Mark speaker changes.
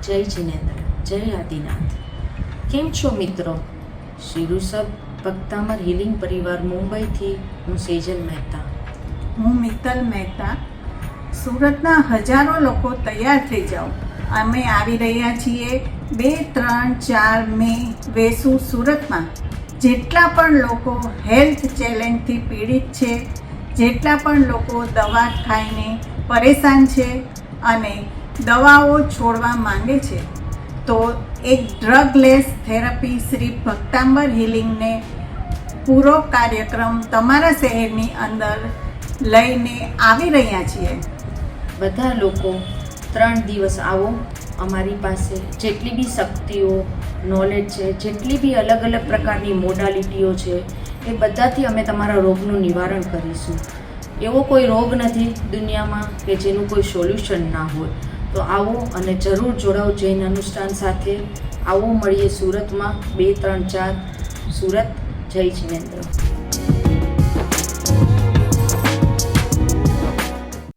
Speaker 1: જય જિનેન્દ્ર, જય આદિનાથ. કેમ છો મિત્રો? શ્રી ઋષભ ભક્તામર હિલિંગ પરિવાર મુંબઈથી હું સેજલ મહેતા.
Speaker 2: હું મિત્તલ મહેતા. સુરતના હજારો લોકો તૈયાર થઈ જાઓ, અમે આવી રહ્યા છીએ 2, 3, 4 મે વેસુ સુરતમાં. જેટલા પણ લોકો હેલ્થ ચેલેન્જથી પીડિત છે, જેટલા પણ લોકો દવા ખાઈને પરેશાન છે અને દવાઓ છોડવા માંગે છે, તો એક ડ્રગલેસ થેરપી શ્રી ભક્તાંબર હિલિંગને પૂરો કાર્યક્રમ તમારા શહેરની અંદર લઈને આવી રહ્યા છીએ.
Speaker 1: બધા લોકો 3 દિવસ આવો. અમારી પાસે જેટલી બી શક્તિઓ, નોલેજ છે, જેટલી બી અલગ અલગ પ્રકારની મોડાલિટીઓ છે, એ બધાથી અમે તમારા રોગનું નિવારણ કરીશું. એવો કોઈ રોગ નથી દુનિયામાં કે જેનું કોઈ સોલ્યુશન ના હોય. તો આવો અને જરૂર જોડાઓ જૈન અનુષ્ઠાન સાથે. આવો, મળીએ સુરતમાં 2, 3, 4 સુરત. જય જિનેન્દ્ર.